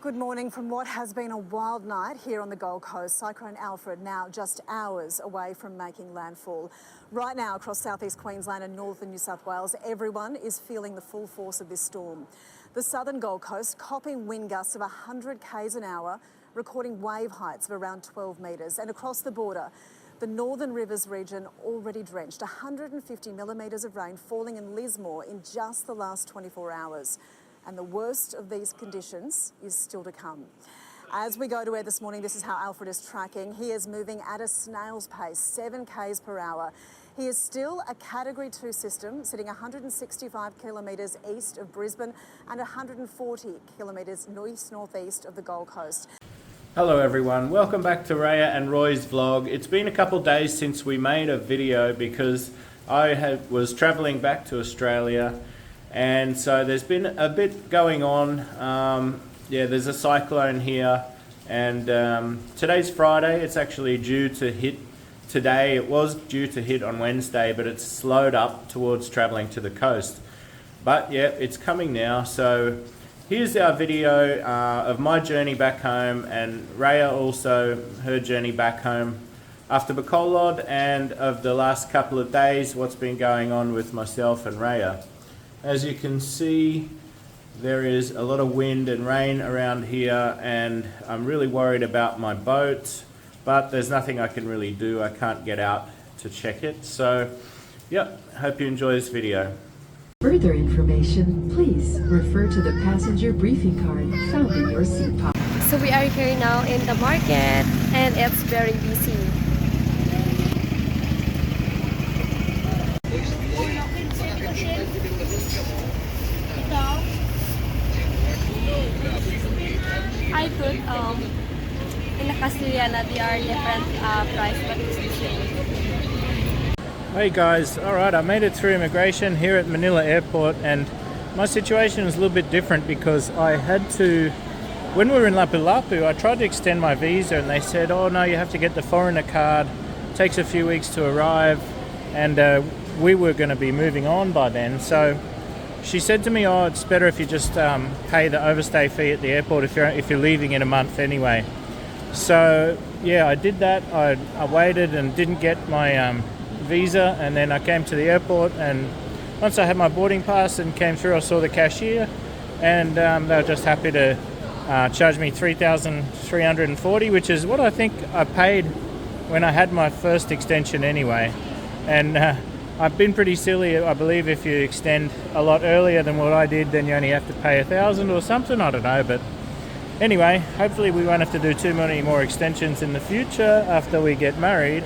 Good morning from what has been a wild night here on the Gold Coast. Cyclone Alfred now just hours away from making landfall. Right now across southeast Queensland and northern New South Wales, everyone is feeling the full force of this storm. The southern Gold Coast copping wind gusts of 100 k's an hour, recording wave heights of around 12 metres. And across the border, the Northern Rivers region already drenched. 150 millimetres of rain falling in Lismore in just the last 24 hours. And the worst of these conditions is still to come. As we go to air this morning, this is how Alfred is tracking. He is moving at a snail's pace, 7 k's per hour. He is still a Category 2 system, sitting 165 kilometres east of Brisbane and 140 kilometres northeast of the Gold Coast. Hello everyone, welcome back to Rhea and Roy's vlog. It's been a couple days since we made a video because I was travelling back to Australia. And so there's been a bit going on. There's a cyclone here, and today's Friday. It's actually due to hit today. It was due to hit on Wednesday, but it's slowed up towards travelling to the coast. But yeah, it's coming now. So here's our video of my journey back home, and Rhea also her journey back home after Bacolod, and of the last couple of days, what's been going on with myself and Rhea. As you can see, there is a lot of wind and rain around here, and I'm really worried about my boat, but there's nothing I can really do. I can't get out to check it. So, hope you enjoy this video. Further information, please refer to the passenger briefing card found in your seat pocket. So we are here now in the market, and it's very busy. I put in the Castellana, they are different price, but it's the same. Hey guys, alright, I made it through immigration here at Manila airport, and my situation is a little bit different because I had to, when we were in Lapu-Lapu, I tried to extend my visa and they said, oh no, you have to get the foreigner card, it takes a few weeks to arrive, and we were going to be moving on by then. So she said to me, oh, it's better if you just pay the overstay fee at the airport if you're leaving in a month anyway. So yeah, I did that. I waited and didn't get my visa, and then I came to the airport, and once I had my boarding pass and came through, I saw the cashier, and they were just happy to charge me $3,340, which is what I think I paid when I had my first extension anyway. And I've been pretty silly. I believe if you extend a lot earlier than what I did, then you only have to pay $1,000 or something. I don't know, but anyway, hopefully we won't have to do too many more extensions in the future after we get married.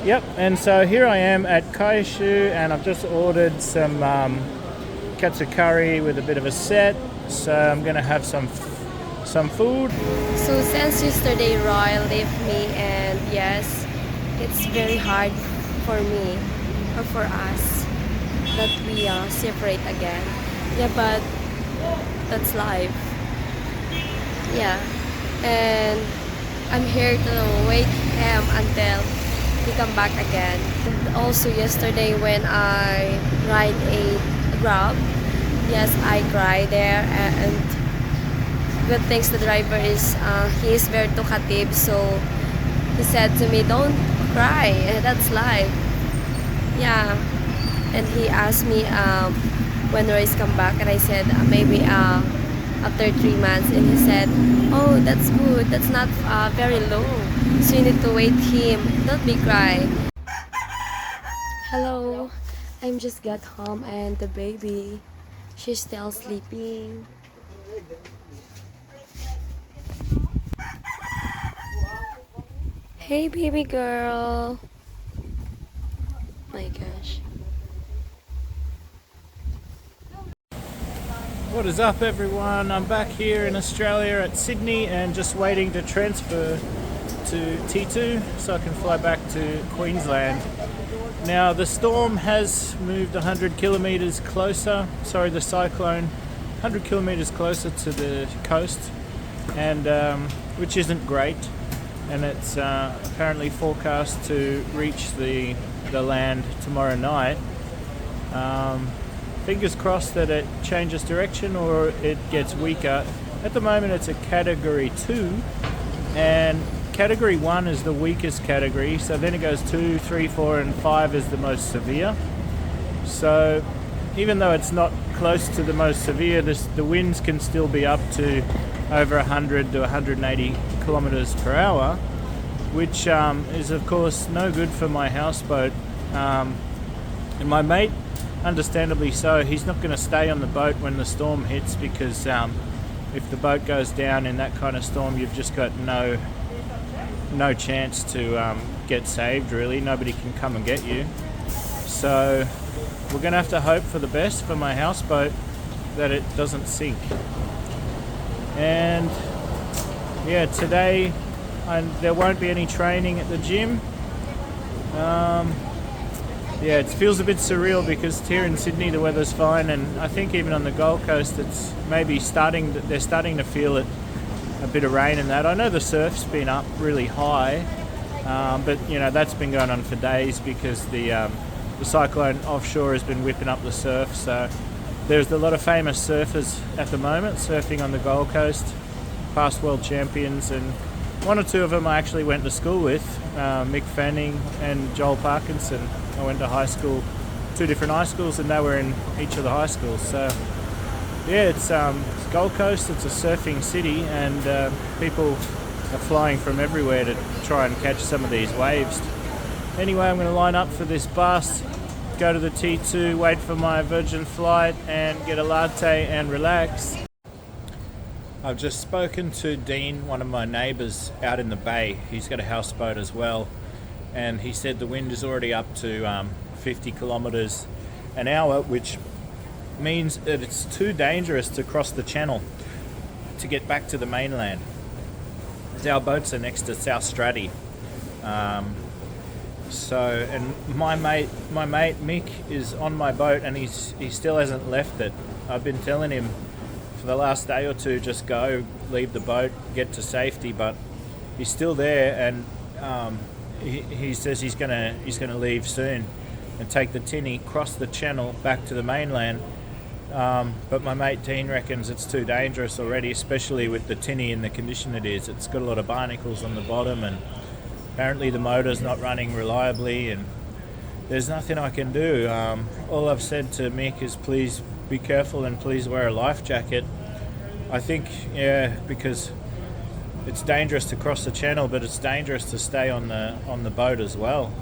Yep, and so here I am at Kaishu, and I've just ordered some katsu curry with a bit of a set. So I'm gonna have some food. So since yesterday Roy left me, and yes, it's very hard for me or for us that we separate again. Yeah, but that's life. Yeah, and I'm here to wait him until he come back again. And also yesterday when I ride a Grab, yes, I cried there, and good things the driver is he is very talkative, so he said to me, don't cry, that's life. Yeah, and he asked me when Roy's come back, and I said maybe after 3 months, and he said, oh, that's good, that's not very long, so you need to wait him, don't be cry. Hello, I'm just got home, and the baby, she's still sleeping. Hey baby girl. My gosh. What is up everyone? I'm back here in Australia at Sydney and just waiting to transfer to T2 so I can fly back to Queensland. Now the storm has moved 100 kilometres closer, the cyclone 100 kilometres closer to the coast, and which isn't great, and it's apparently forecast to reach the land tomorrow night. Fingers crossed that it changes direction or it gets weaker At the moment it's a category 2, and category 1 is the weakest category, so then it goes 2, 3, 4 and 5 is the most severe. So even though it's not close to the most severe, the winds can still be up to over 100 to 180 kilometers per hour, which is of course no good for my houseboat. And my mate, understandably so, he's not going to stay on the boat when the storm hits, because if the boat goes down in that kind of storm, you've just got no chance to get saved, really. Nobody can come and get you. So we're going to have to hope for the best for my houseboat, that it doesn't sink. And yeah, today there won't be any training at the gym. Yeah, it feels a bit surreal because here in Sydney the weather's fine, and I think even on the Gold Coast it's maybe they're starting to feel it, a bit of rain and that. I know the surf's been up really high, but you know, that's been going on for days because the cyclone offshore has been whipping up the surf. So there's a lot of famous surfers at the moment surfing on the Gold Coast, past world champions, and one or two of them I actually went to school with, Mick Fanning and Joel Parkinson. I went to high school, 2 different high schools, and they were in each of the high schools. So yeah, it's Gold Coast, it's a surfing city, and people are flying from everywhere to try and catch some of these waves. Anyway, I'm going to line up for this bus, go to the T2, wait for my Virgin flight and get a latte and relax. I've just spoken to Dean, one of my neighbours out in the bay. He's got a houseboat as well, and he said the wind is already up to 50 kilometres an hour, which means that it's too dangerous to cross the channel to get back to the mainland. Our boats are next to South Stratty. And my mate Mick is on my boat, and he still hasn't left it. I've been telling him for the last day or two, just go, leave the boat, get to safety, but he's still there, and he says he's gonna leave soon and take the tinny, cross the channel back to the mainland. But my mate Dean reckons it's too dangerous already, especially with the tinny in the condition it is. It's got a lot of barnacles on the bottom, and apparently the motor's not running reliably, and there's nothing I can do. All I've said to Mick is please be careful and please wear a life jacket. I think, yeah, because it's dangerous to cross the channel, but it's dangerous to stay on the boat as well.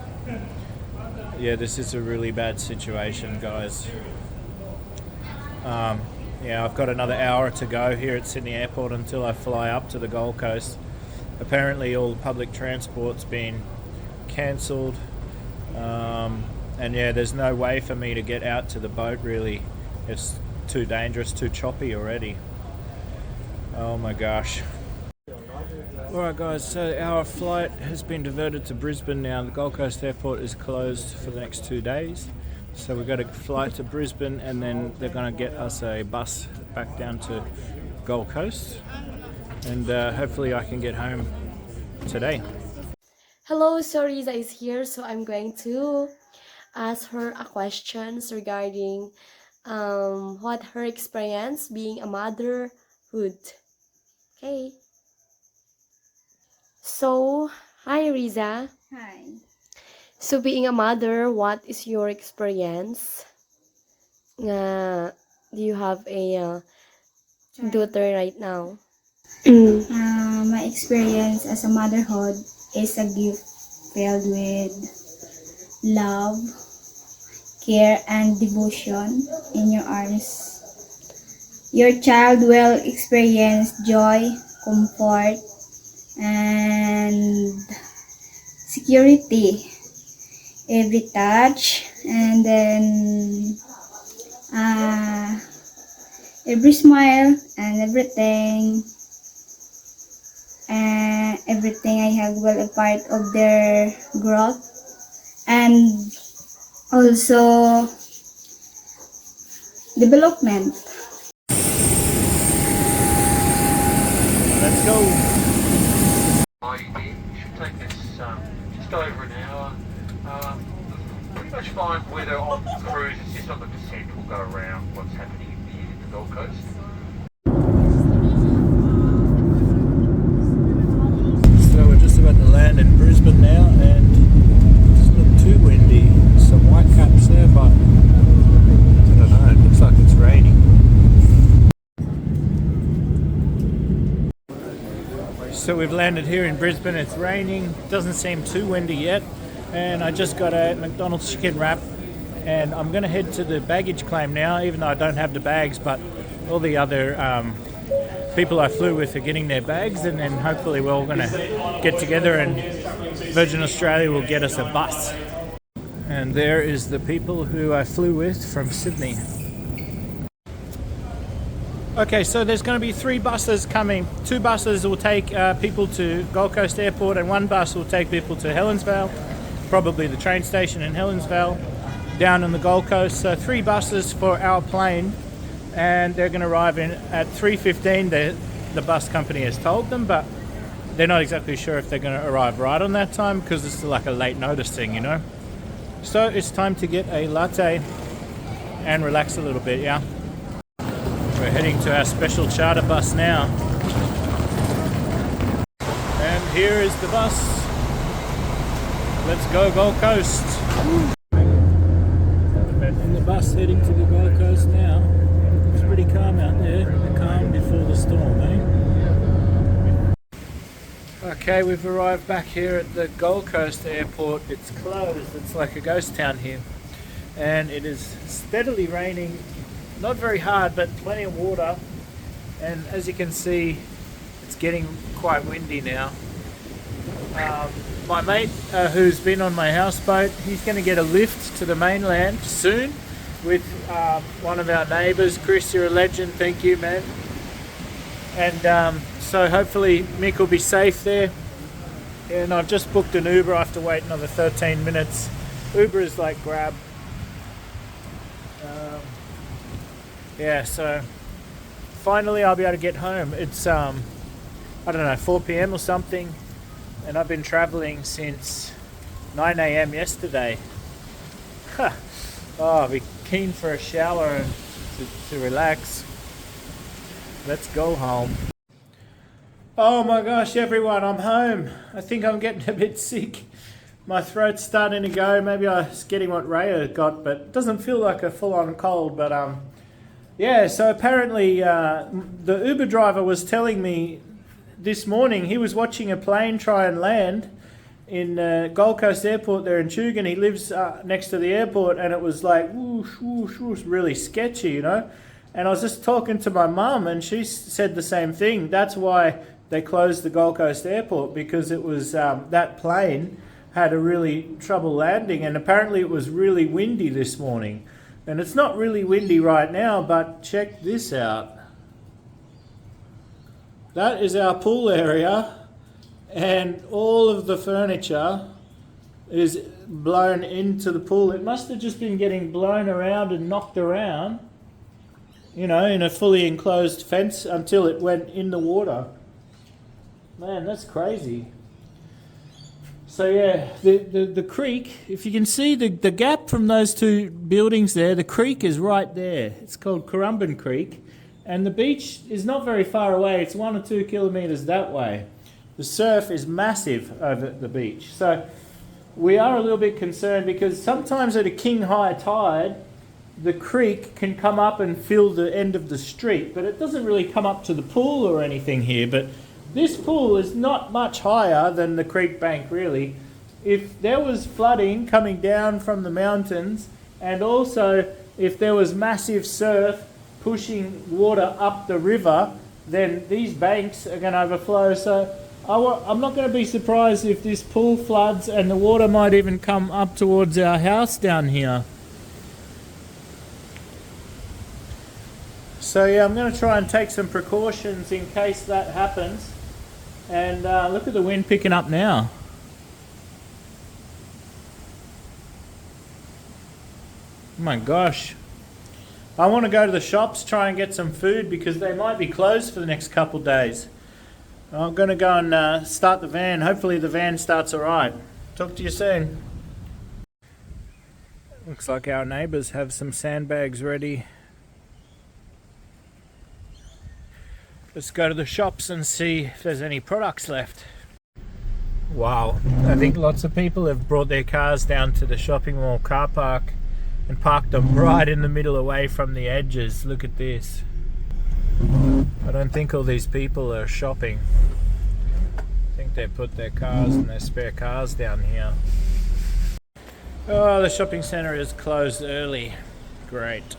Yeah, this is a really bad situation, guys. Yeah, I've got another hour to go here at Sydney Airport until I fly up to the Gold Coast. Apparently all public transport's been cancelled, and yeah, there's no way for me to get out to the boat really. It's too dangerous, too choppy already. Oh my gosh. Alright guys, so our flight has been diverted to Brisbane now. The Gold Coast Airport is closed for the next 2 days. So we've got to fly to Brisbane, and then they're going to get us a bus back down to Gold Coast. And hopefully I can get home today. Hello, so Rhea is here, so I'm going to ask her a questions regarding what her experience being a motherhood. Okay. So, hi Rhea. Hi. So being a mother, what is your experience? Do you have a daughter right now? My experience as a motherhood is a gift filled with love, care, and devotion in your arms. Your child will experience joy, comfort, and security every touch, and then every smile and everything I have will be part of their growth, and also development. Let's go. It should take us just over an hour. Pretty much fine weather on the cruise. It's just on the descent. We'll go around what's happening in the Gold Coast. So we've landed here in Brisbane. It's raining, doesn't seem too windy yet, and I just got a McDonald's chicken wrap, and I'm going to head to the baggage claim now, even though I don't have the bags, but all the other people I flew with are getting their bags, and then hopefully we're all going to get together and Virgin Australia will get us a bus. And there is the people who I flew with from Sydney. Okay, so there's going to be 3 buses coming. 2 buses will take people to Gold Coast Airport, and 1 bus will take people to Helensvale, probably the train station in Helensvale, down on the Gold Coast. So 3 buses for our plane, and they're going to arrive in at 3:15. The bus company has told them, but they're not exactly sure if they're going to arrive right on that time because it's like a late notice thing, you know. So it's time to get a latte and relax a little bit, yeah. We're heading to our special charter bus now. And here is the bus. Let's go Gold Coast. In the bus heading to the Gold Coast now. It's pretty calm out there. The calm before the storm, eh? Okay, we've arrived back here at the Gold Coast Airport. It's closed. It's like a ghost town here. And it is steadily raining. Not very hard, but plenty of water, and as you can see, it's getting quite windy now. My mate, who's been on my houseboat, he's going to get a lift to the mainland soon with one of our neighbours. Chris, you're a legend, thank you, man. And so hopefully Mick will be safe there. And I've just booked an Uber. I have to wait another 13 minutes. Uber is like Grab. Yeah, so finally I'll be able to get home. It's I don't know, 4 p.m. or something, and I've been traveling since 9 a.m. yesterday. Oh, I'll be keen for a shower and to relax. Let's go home. Oh my gosh, everyone, I'm home. I think I'm getting a bit sick. My throat's starting to go. Maybe I was getting what Rhea got, but it doesn't feel like a full-on cold. But yeah, so apparently the Uber driver was telling me this morning he was watching a plane try and land in Gold Coast Airport there in Tugun. He lives next to the airport, and it was like whoosh, whoosh, whoosh, really sketchy, you know. And I was just talking to my mum, and she said the same thing. That's why they closed the Gold Coast Airport, because it was that plane had a really trouble landing, and apparently it was really windy this morning. And it's not really windy right now, but check this out. That is our pool area, and all of the furniture is blown into the pool. It must have just been getting blown around and knocked around, you know, in a fully enclosed fence until it went in the water. Man, that's crazy. So yeah, the creek, if you can see the gap from those 2 buildings there, the creek is right there. It's called Currumbin Creek, and the beach is not very far away. It's 1 or 2 kilometres that way. The surf is massive over the beach. So we are a little bit concerned because sometimes at a king high tide, the creek can come up and fill the end of the street, but it doesn't really come up to the pool or anything here. But this pool is not much higher than the creek bank, really. If there was flooding coming down from the mountains, and also if there was massive surf pushing water up the river, then these banks are going to overflow. So I'm not going to be surprised if this pool floods and the water might even come up towards our house down here. So yeah, I'm going to try and take some precautions in case that happens. And look at the wind picking up now. Oh my gosh. I want to go to the shops, try and get some food because they might be closed for the next couple of days. I'm going to go and start the van. Hopefully the van starts alright. Talk to you soon. Looks like our neighbours have some sandbags ready. Let's go to the shops and see if there's any products left. Wow, I think lots of people have brought their cars down to the shopping mall car park and parked them right in the middle away from the edges. Look at this. I don't think all these people are shopping. think they put their cars and their spare cars down here. Oh, the shopping centre is closed early. Great.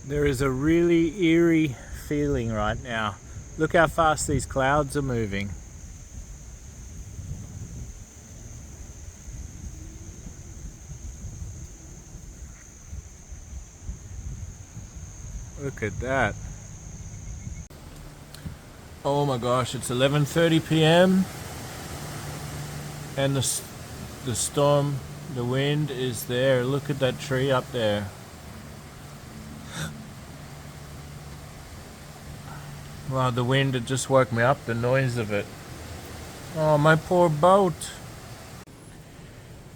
There is a really eerie feeling right now. Look how fast these clouds are moving. Look at that. Oh my gosh, it's 11:30 p.m. and the storm, the wind is there. Look at that tree up there. Wow, the wind, it just woke me up, the noise of it. Oh, my poor boat.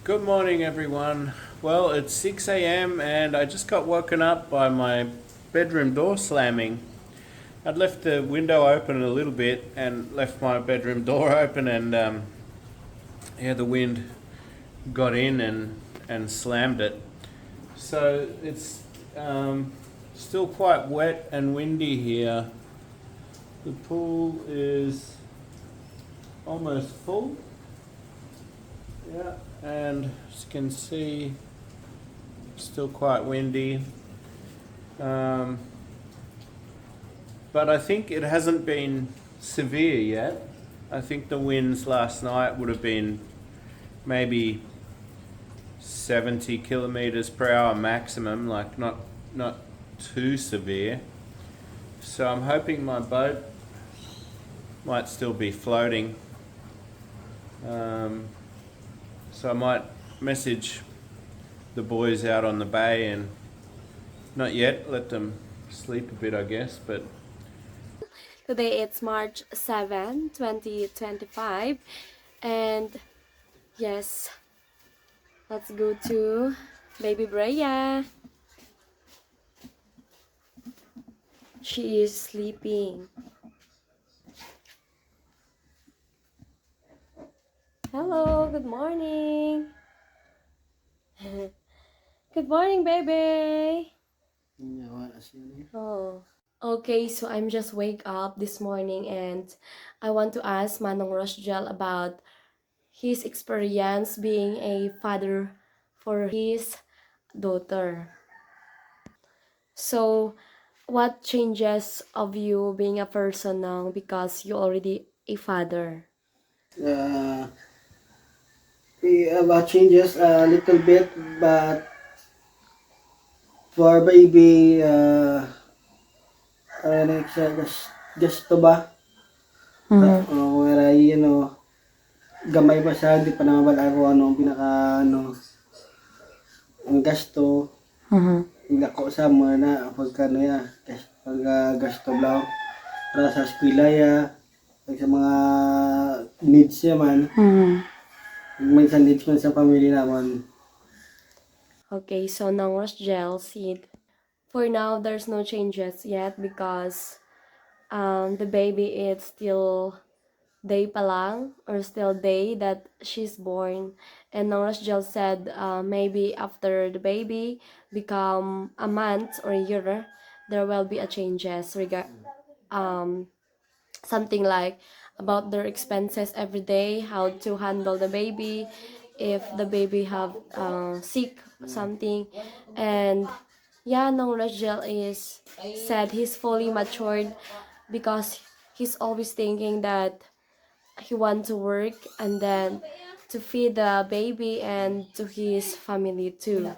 Good morning, everyone. Well, it's 6 a.m. and I just got woken up by my bedroom door slamming. I'd left the window open a little bit and left my bedroom door open, and yeah, the wind got in and slammed it. So it's still quite wet and windy here. The pool is almost full. Yeah, and as you can see, still quite windy. But I think it hasn't been severe yet. I think the winds last night would have been maybe 70 kilometers per hour maximum, like not too severe. So I'm hoping my boat might still be floating. So I might message the boys out on the bay, and not yet, let them sleep a bit, I guess, but Today it's March 7, 2025, and yes, let's go to baby Rhea. She is sleeping. Hello, good morning. Good morning, baby. Oh. Okay, so I'm just wake up this morning and I want to ask Manong Rosgel about his experience being a father for his daughter. So, what changes of you being a person now because you already a father? About changes a little bit, but for baby, next, just to ba? Where gamay pa siya, di pa naman ako ang pinaka, ang gasto. Nagdako sa mga na, pagka gasto lang, para sa eskwela ya, pag sa mga needs niya man, may sa needs man sa pamilya naman. Okay, so Nong Rosgel said, for now there's no changes yet because the baby is still day pa lang, or still day that she's born. And Nong Rosgel said maybe after the baby become a month or a year, there will be a changes something like about their expenses every day, how to handle the baby if the baby have sick something. And yeah, Nong Rosgel is said he's fully matured because he's always thinking that he wants to work and then to feed the baby and to his family too.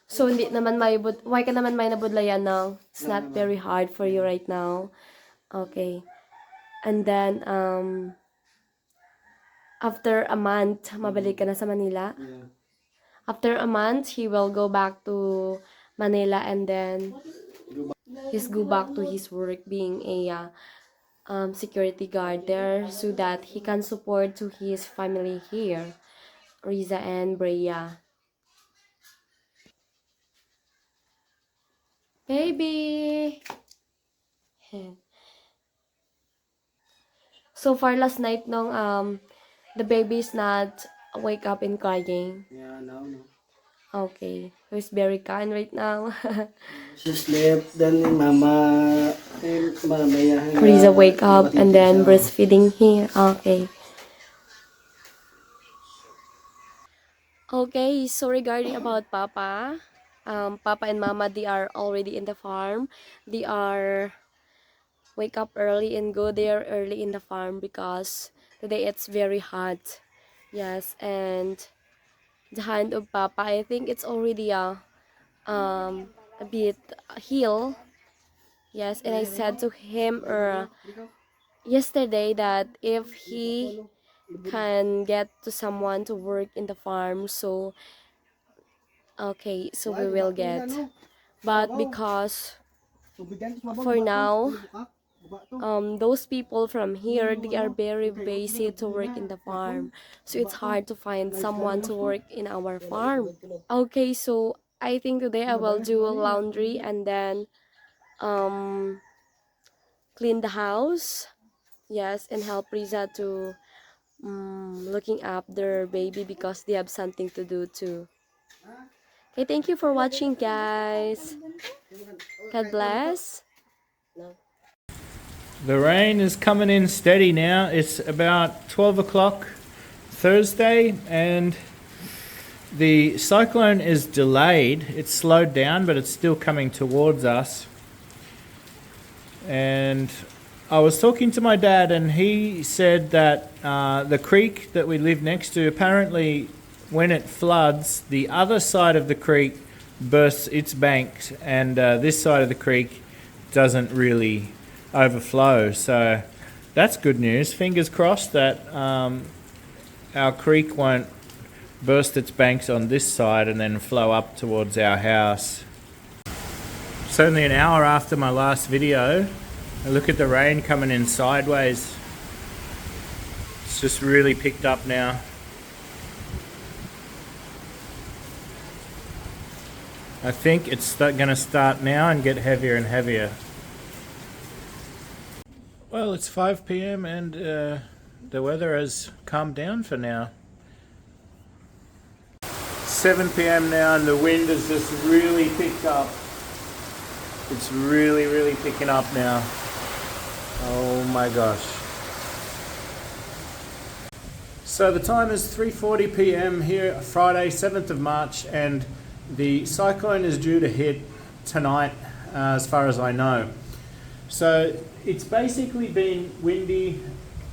So hindi naman why ka naman may nabudlayan now? It's not very hard for you right now. Okay. And then after a month, mabalik ka na sa Manila. Yeah. After a month, he will go back to Manila and then he's go back to his work being a security guard there so that he can support to his family here, Rhea and Rhea. Baby! So far last night nung the baby is not wake up and crying. Yeah, no. Okay. He's very kind right now. She slept, then mama, Rhea wake up and then breastfeeding here. Okay. Okay, so regarding about Papa, Papa and Mama, they are already in the farm. They are wake up early and go there early in the farm because today it's very hot. Yes, and the hand of Papa, I think it's already a bit heal. Yes, and I said to him yesterday that if he can get to someone to work in the farm, so okay, so we will get. But because for now, those people from here, they are very busy to work in the farm, so it's hard to find someone to work in our farm. Okay, so I think today I will do laundry and then um clean the house. Yes, and help Riza to looking up their baby because they have something to do too. Okay, thank you for watching, guys. God bless. The rain is coming in steady now. It's about 12 o'clock Thursday and the cyclone is delayed. It's slowed down, but it's still coming towards us. And I was talking to my dad and he said that the creek that we live next to, apparently when it floods, the other side of the creek bursts its banks and this side of the creek doesn't really overflow. So that's good news. Fingers crossed that our creek won't burst its banks on this side and then flow up towards our house. It's only an hour after my last video. Look at the rain coming in sideways. It's just really picked up now. I think it's going to start now and get heavier and heavier. Well, it's 5 p.m. and the weather has calmed down for now. 7 p.m. now and the wind has just really picked up. It's really picking up now. Oh my gosh. So the time is 3:40 p.m. here, Friday 7th of March, and the cyclone is due to hit tonight as far as I know. So it's basically been windy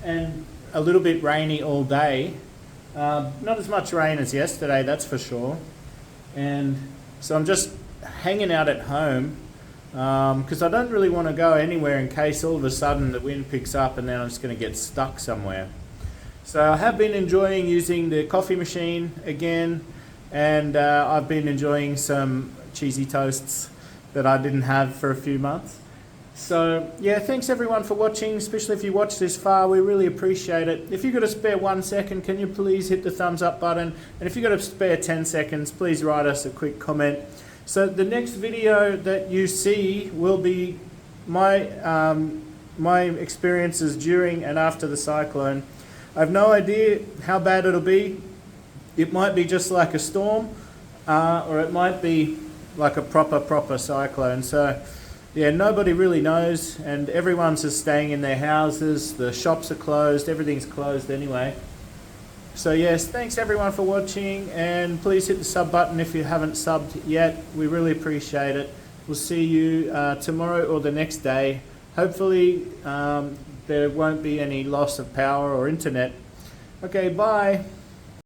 and a little bit rainy all day. Not as much rain as yesterday, that's for sure. And so I'm just hanging out at home because I don't really want to go anywhere in case all of a sudden the wind picks up and then I'm just going to get stuck somewhere. So I have been enjoying using the coffee machine again, and I've been enjoying some cheesy toasts that I didn't have for a few months. So yeah, thanks everyone for watching, especially if you watched this far. We really appreciate it. If you've got to spare 1 second, can you please hit the thumbs up button? And if you've got to spare 10 seconds, please write us a quick comment. So the next video that you see will be my experiences during and after the cyclone. I have no idea how bad it'll be. It might be just like a storm, or it might be like a proper cyclone. So yeah, nobody really knows, and everyone's just staying in their houses. The shops are closed, everything's closed anyway. So yes, thanks everyone for watching, and please hit the sub button if you haven't subbed yet. We really appreciate it. We'll see you tomorrow or the next day. Hopefully there won't be any loss of power or internet. Okay, bye.